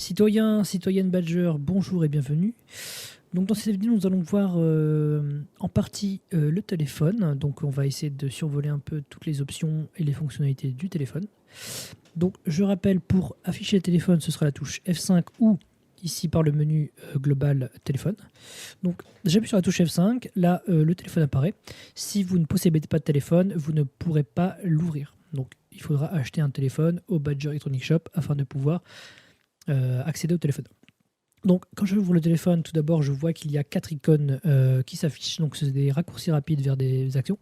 Citoyens, citoyennes Badger, bonjour et bienvenue. Donc dans cette vidéo, nous allons voir en partie le téléphone. Donc on va essayer de survoler un peu toutes les options et les fonctionnalités du téléphone. Donc je rappelle, pour afficher le téléphone, ce sera la touche F5 ou ici par le menu global téléphone. Donc j'appuie sur la touche F5, là le téléphone apparaît. Si vous ne possédez pas de téléphone, vous ne pourrez pas l'ouvrir. Donc il faudra acheter un téléphone au Badger Electronic Shop afin de pouvoir accéder au téléphone. Donc quand je ouvre le téléphone, tout d'abord je vois qu'il y a 4 icônes qui s'affichent, donc c'est des raccourcis rapides vers des actions.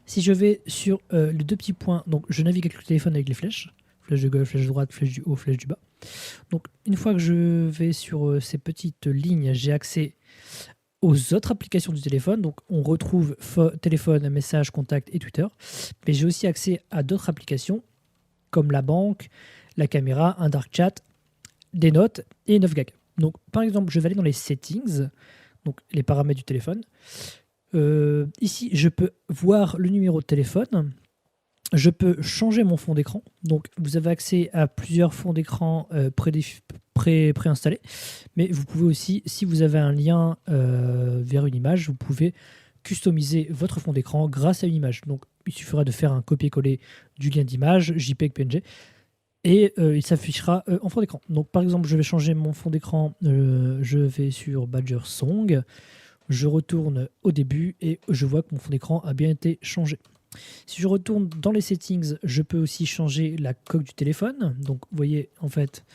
Si je vais sur les deux petits points, donc je navigue avec le téléphone avec les flèches, flèche de gauche, flèche de droite, flèche du haut, flèche du bas. Donc une fois que je vais sur ces petites lignes, j'ai accès aux autres applications du téléphone. Donc on retrouve téléphone, messages, contacts et Twitter, mais j'ai aussi accès à d'autres applications comme la banque, la caméra, un dark chat, des notes et 9gag. Donc par exemple, je vais aller dans les settings, donc les paramètres du téléphone. Ici, je peux voir le numéro de téléphone. Je peux changer mon fond d'écran. Donc vous avez accès à plusieurs fonds d'écran préinstallés. Mais vous pouvez aussi, si vous avez un lien vers une image, vous pouvez customiser votre fond d'écran grâce à une image. Donc il suffira de faire un copier-coller du lien d'image, JPEG, PNG, et il s'affichera en fond d'écran. Donc par exemple, je vais changer mon fond d'écran, je vais sur Badger Song, je retourne au début et je vois que mon fond d'écran a bien été changé. Si je retourne dans les settings, je peux aussi changer la coque du téléphone. Donc vous voyez, en fait,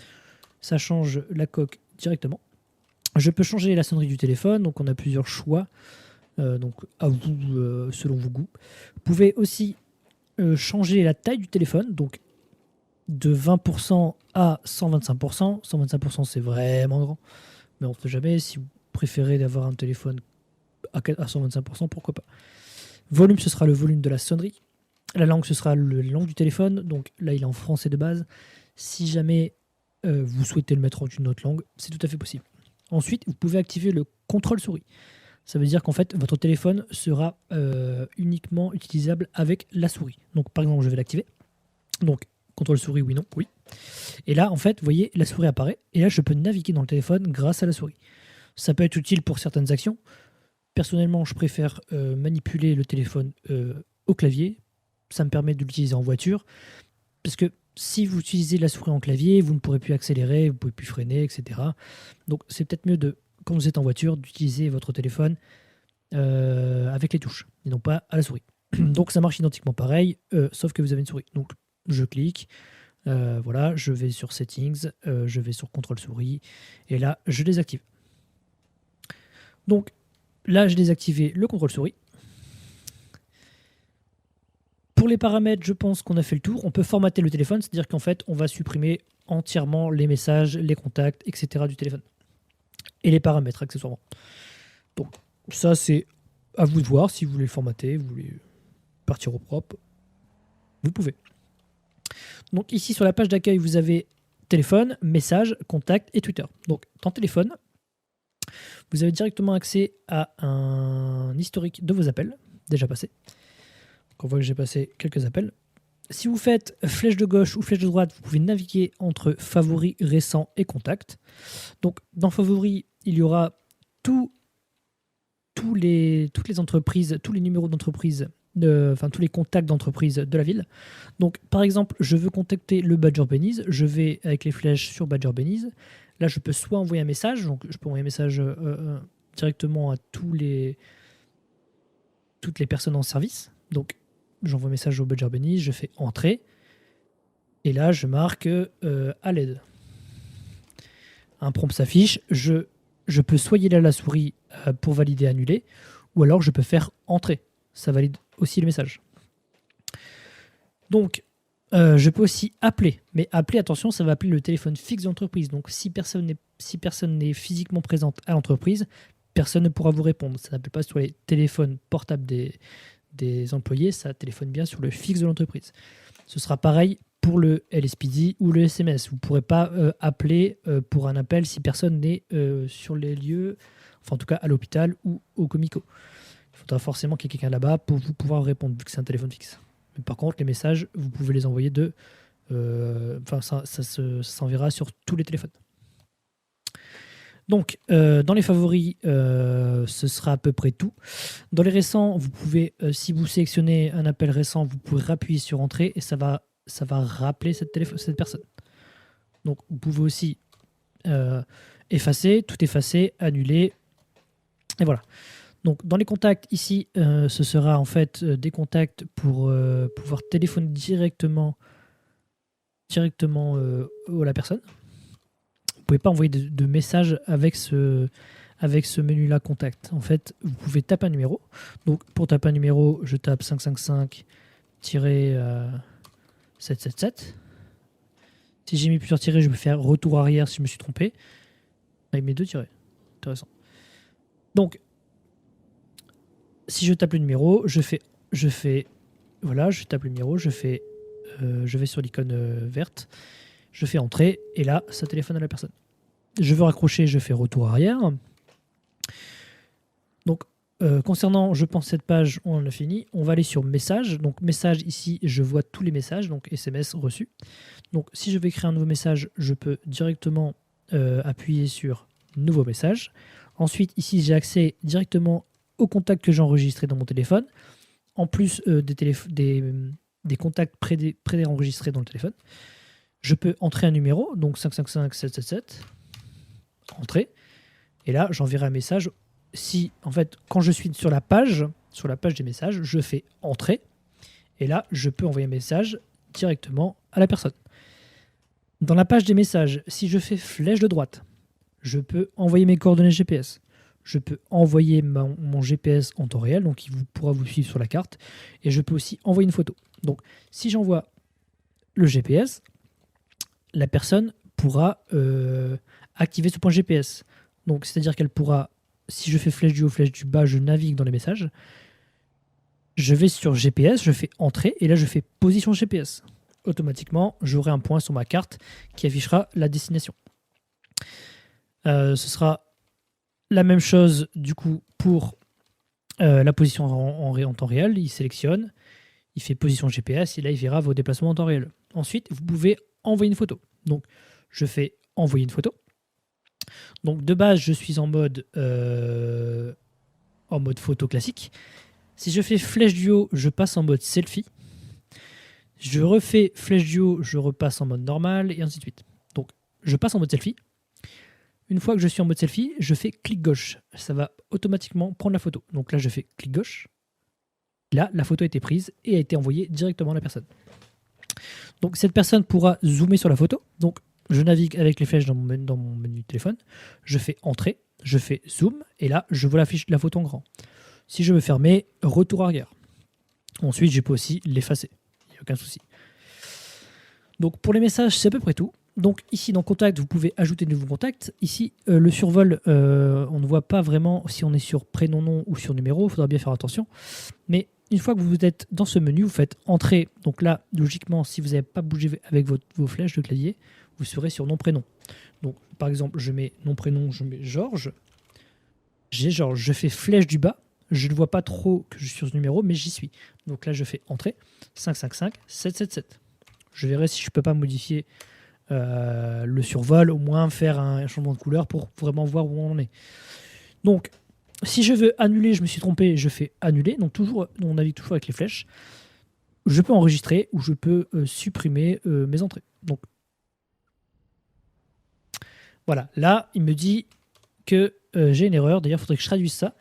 ça change la coque directement. Je peux changer la sonnerie du téléphone, donc on a plusieurs choix, donc à vous, selon vos goûts. Vous pouvez aussi changer la taille du téléphone, donc de 20% à 125%. 125%, c'est vraiment grand, mais on ne sait jamais. Si vous préférez d'avoir un téléphone à 125%, pourquoi pas. Volume, ce sera le volume de la sonnerie. La langue, ce sera la langue du téléphone. Donc là, il est en français de base. Si jamais vous souhaitez le mettre en une autre langue, c'est tout à fait possible. Ensuite, vous pouvez activer le contrôle souris. Ça veut dire qu'en fait, votre téléphone sera uniquement utilisable avec la souris. Donc par exemple, je vais l'activer. Donc contrôle souris, oui, non, oui. Et là, en fait, vous voyez, la souris apparaît. Et là, je peux naviguer dans le téléphone grâce à la souris. Ça peut être utile pour certaines actions. Personnellement, je préfère manipuler le téléphone au clavier. Ça me permet de l'utiliser en voiture. Parce que si vous utilisez la souris en clavier, vous ne pourrez plus accélérer, vous ne pouvez plus freiner, etc. Donc c'est peut-être mieux, quand vous êtes en voiture, d'utiliser votre téléphone avec les touches, et non pas à la souris. Donc ça marche identiquement pareil, sauf que vous avez une souris. Donc je clique, voilà, je vais sur Settings, je vais sur Contrôle souris, et là, je désactive. Donc là, j'ai désactivé le contrôle souris. Pour les paramètres, je pense qu'on a fait le tour. On peut formater le téléphone, c'est-à-dire qu'en fait, on va supprimer entièrement les messages, les contacts, etc. du téléphone. Et les paramètres, accessoirement. Donc ça, c'est à vous de voir. Si vous voulez le formater, vous voulez partir au propre, vous pouvez. Donc ici, sur la page d'accueil, vous avez téléphone, messages, contacts et Twitter. Donc dans téléphone, vous avez directement accès à un historique de vos appels déjà passés. Donc on voit que j'ai passé quelques appels. Si vous faites flèche de gauche ou flèche de droite, vous pouvez naviguer entre favoris, récents et contacts. Donc dans favoris, il y aura toutes les entreprises, tous les numéros d'entreprise, tous les contacts d'entreprise de la ville. Donc par exemple, je veux contacter le Badger Beniz, je vais avec les flèches sur Badger Beniz. Là, je peux soit envoyer un message, donc je peux envoyer un message directement à toutes les personnes en service. Donc j'envoie un message au Badger Beniz, je fais entrer, et là je marque à l'aide. Un prompt s'affiche, je peux soit y aller à la souris pour valider, annuler, ou alors je peux faire entrer. Ça valide aussi le message. Donc je peux aussi appeler, mais appeler, attention, ça va appeler le téléphone fixe d'entreprise. Donc si personne n'est physiquement présente à l'entreprise, personne ne pourra vous répondre. Ça n'appelle pas sur les téléphones portables des employés, ça téléphone bien sur le fixe de l'entreprise. Ce sera pareil pour le LSPD ou le SMS. Vous ne pourrez pas appeler pour un appel si personne n'est sur les lieux, enfin en tout cas à l'hôpital ou au Comico. Il faudra forcément qu'il y ait quelqu'un là-bas pour vous pouvoir répondre, vu que c'est un téléphone fixe. Mais par contre, les messages, vous pouvez les envoyer de ça s'enverra sur tous les téléphones. Donc, dans les favoris, ce sera à peu près tout. Dans les récents, vous pouvez, si vous sélectionnez un appel récent, vous pouvez appuyer sur Entrée et ça va rappeler cette personne. Donc, vous pouvez aussi effacer, tout effacer, annuler, et voilà. Donc, dans les contacts, ici, ce sera en fait des contacts pour pouvoir téléphoner directement à la personne. Vous pouvez pas envoyer de message avec ce menu-là contact. En fait, vous pouvez taper un numéro. Donc, pour taper un numéro, je tape 555-777. Si j'ai mis plusieurs tirets, je vais faire retour arrière si je me suis trompé. Avec mes 2 tirets. Intéressant. Donc, si je tape le numéro, je tape le numéro, je vais sur l'icône verte, je fais entrer, et là, ça téléphone à la personne. Je veux raccrocher, je fais retour arrière. Donc, concernant, je pense, cette page, on en a fini. On va aller sur message. Donc, message, ici, je vois tous les messages, donc SMS reçus. Donc, si je vais créer un nouveau message, je peux directement appuyer sur nouveau message. Ensuite, ici, j'ai accès directement aux contacts que j'ai enregistrés dans mon téléphone, en plus des contacts préenregistrés dans le téléphone. Je peux entrer un numéro, donc 555-777, entrer, et là, j'enverrai un message. Si, en fait, quand je suis sur la page des messages, je fais entrer, et là, je peux envoyer un message directement à la personne. Dans la page des messages, si je fais flèche de droite, je peux envoyer mes coordonnées GPS. Je peux envoyer mon GPS en temps réel, donc il pourra vous suivre sur la carte. Et je peux aussi envoyer une photo. Donc, si j'envoie le GPS, la personne pourra activer ce point GPS. Donc, c'est-à-dire qu'elle pourra, si je fais flèche du haut, flèche du bas, je navigue dans les messages. Je vais sur GPS, je fais entrer, et là, je fais position GPS. Automatiquement, j'aurai un point sur ma carte qui affichera la destination. Ce sera la même chose du coup pour la position en temps réel. Il sélectionne, il fait position GPS et là il verra vos déplacements en temps réel. Ensuite, vous pouvez envoyer une photo. Donc, je fais envoyer une photo. Donc, de base, je suis en mode photo classique. Si je fais flèche du haut, je passe en mode selfie. Je refais flèche du haut, je repasse en mode normal et ainsi de suite. Donc, je passe en mode selfie. Une fois que je suis en mode selfie, je fais clic gauche. Ça va automatiquement prendre la photo. Donc là, je fais clic gauche. Là, la photo a été prise et a été envoyée directement à la personne. Donc cette personne pourra zoomer sur la photo. Donc je navigue avec les flèches dans mon menu de téléphone. Je fais entrer, je fais zoom et là, je vois la photo en grand. Si je veux fermer, retour arrière. Ensuite, je peux aussi l'effacer. Il n'y a aucun souci. Donc pour les messages, c'est à peu près tout. Donc ici dans contact, vous pouvez ajouter de nouveaux contacts. Ici, le survol, on ne voit pas vraiment si on est sur prénom, nom ou sur numéro. Il faudra bien faire attention. Mais une fois que vous êtes dans ce menu, vous faites entrer. Donc là, logiquement, si vous n'avez pas bougé avec vos flèches de clavier, vous serez sur nom, prénom. Donc par exemple, je mets nom, prénom, je mets Georges. J'ai Georges. Je fais flèche du bas. Je ne vois pas trop que je suis sur ce numéro, mais j'y suis. Donc là, je fais entrer. 555-777. Je verrai si je ne peux pas modifier le survol, au moins faire un changement de couleur pour vraiment voir où on en est. Donc, si je veux annuler, je me suis trompé, je fais annuler. Donc, on navigue toujours avec les flèches. Je peux enregistrer ou je peux supprimer mes entrées. Donc, voilà. Là, il me dit que j'ai une erreur. D'ailleurs, il faudrait que je traduise ça.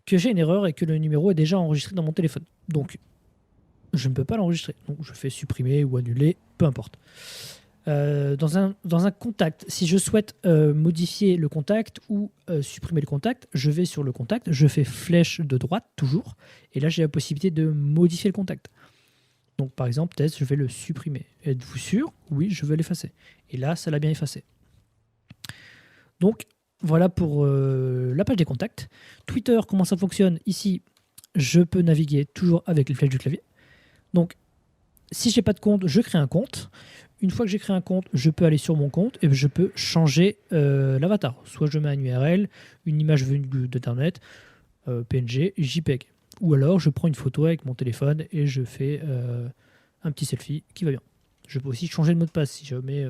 Que j'ai une erreur et que le numéro est déjà enregistré dans mon téléphone. Donc, je ne peux pas l'enregistrer. Donc, je fais supprimer ou annuler, peu importe. Dans un contact, si je souhaite modifier le contact ou supprimer le contact, je vais sur le contact, je fais flèche de droite toujours, et là j'ai la possibilité de modifier le contact. Donc par exemple, peut-être je vais le supprimer. Êtes-vous sûr? Oui, je veux l'effacer. Et là, ça l'a bien effacé. Donc voilà pour la page des contacts. Twitter, comment ça fonctionne? Ici, je peux naviguer toujours avec les flèches du clavier. Donc si j'ai pas de compte, je crée un compte. Une fois que j'ai créé un compte, je peux aller sur mon compte et je peux changer l'avatar. Soit je mets un URL, une image venue d'Internet, PNG, JPEG. Ou alors je prends une photo avec mon téléphone et je fais un petit selfie qui va bien. Je peux aussi changer le mot de passe si jamais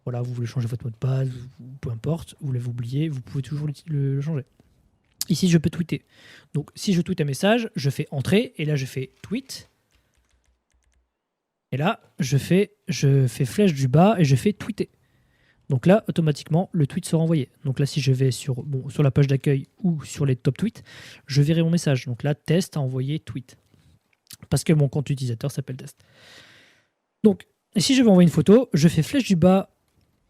voilà, vous voulez changer votre mot de passe, ou peu importe, vous l'avez oublié, vous pouvez toujours le changer. Ici, je peux tweeter. Donc, si je tweete un message, je fais entrer, et là, je fais tweet. Et là, je fais flèche du bas, et je fais tweeter. Donc là, automatiquement, le tweet sera envoyé. Donc là, si je vais sur la page d'accueil ou sur les top tweets, je verrai mon message. Donc là, test a envoyé tweet. Parce que mon compte utilisateur s'appelle test. Donc, si je veux envoyer une photo, je fais flèche du bas,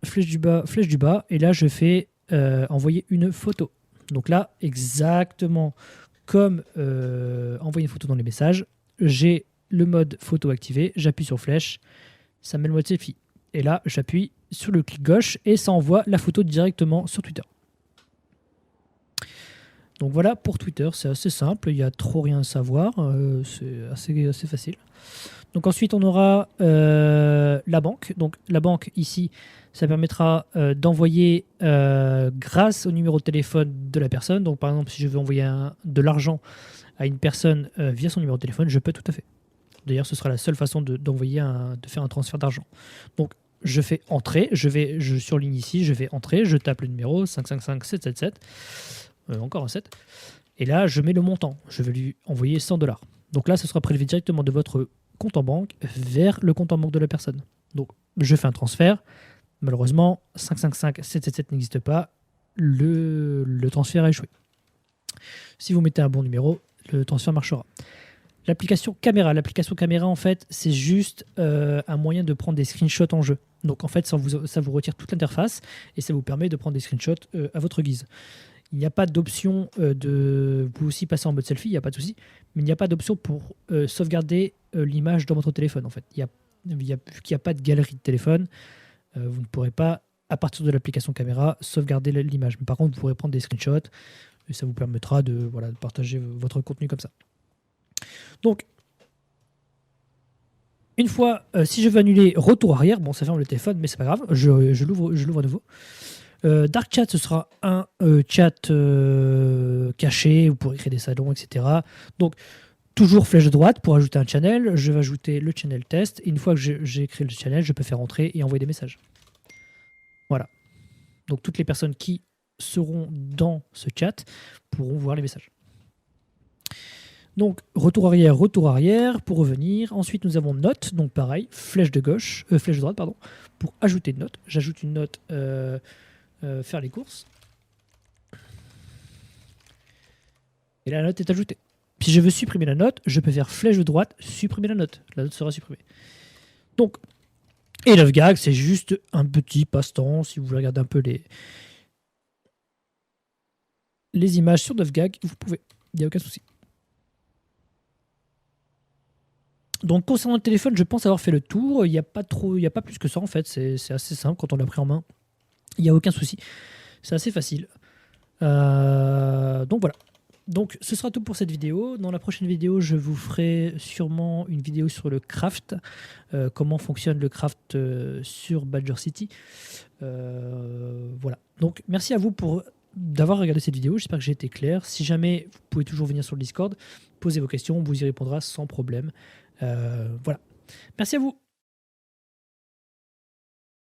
flèche du bas, flèche du bas, et là, je fais envoyer une photo. Donc là, exactement comme envoyer une photo dans les messages, j'ai le mode photo activé, j'appuie sur flèche, ça met le mode selfie. Et là, j'appuie sur le clic gauche et ça envoie la photo directement sur Twitter. Donc voilà pour Twitter, c'est assez simple, il n'y a trop rien à savoir, c'est assez facile. Donc ensuite, on aura la banque. Donc la banque, ici, ça permettra d'envoyer grâce au numéro de téléphone de la personne. Donc par exemple, si je veux envoyer de l'argent à une personne via son numéro de téléphone, je peux tout à fait. D'ailleurs, ce sera la seule façon de faire un transfert d'argent. Donc je fais entrer, je surligne ici, je vais entrer, je tape le numéro 555 777, encore un 7, et là je mets le montant, je vais lui envoyer $100. Donc là, ce sera prélevé directement de votre compte en banque vers le compte en banque de la personne. Donc je fais un transfert, malheureusement 555 777 n'existe pas, le transfert a échoué. Si vous mettez un bon numéro, le transfert marchera. L'application caméra, en fait, c'est juste un moyen de prendre des screenshots en jeu. Donc en fait, ça vous retire toute l'interface et ça vous permet de prendre des screenshots à votre guise. Il n'y a pas d'option vous pouvez aussi passer en mode selfie, il n'y a pas de souci, mais il n'y a pas d'option pour sauvegarder l'image dans votre téléphone. En fait, vu qu'il n'y a pas de galerie de téléphone, vous ne pourrez pas, à partir de l'application caméra, sauvegarder l'image. Mais par contre, vous pourrez prendre des screenshots et ça vous permettra de partager votre contenu comme ça. Donc, une fois, si je veux annuler retour arrière, bon, ça ferme le téléphone, mais c'est pas grave, je l'ouvre à nouveau. Dark Chat, ce sera un chat caché, vous pourrez créer des salons, etc. Donc, toujours flèche droite pour ajouter un channel. Je vais ajouter le channel test. Et une fois que j'ai créé le channel, je peux faire entrer et envoyer des messages. Voilà. Donc, toutes les personnes qui seront dans ce chat pourront voir les messages. Donc, retour arrière pour revenir. Ensuite, nous avons note. Donc, pareil, flèche droite, pour ajouter une note. J'ajoute une note, faire les courses. Et la note est ajoutée. Si je veux supprimer la note, je peux faire flèche droite, supprimer la note. La note sera supprimée. Donc, et Love Gag, c'est juste un petit passe-temps. Si vous voulez regarder un peu les images sur Love Gag, vous pouvez. Il n'y a aucun souci. Donc concernant le téléphone, je pense avoir fait le tour. Il n'y a pas plus que ça en fait. C'est assez simple quand on l'a pris en main. Il n'y a aucun souci. C'est assez facile. Donc voilà. Donc ce sera tout pour cette vidéo. Dans la prochaine vidéo, je vous ferai sûrement une vidéo sur le craft. Comment fonctionne le craft sur Badger City. Voilà. Donc merci à vous d'avoir regardé cette vidéo. J'espère que j'ai été clair. Si jamais, vous pouvez toujours venir sur le Discord, poser vos questions. On vous y répondra sans problème. Voilà. Merci à vous.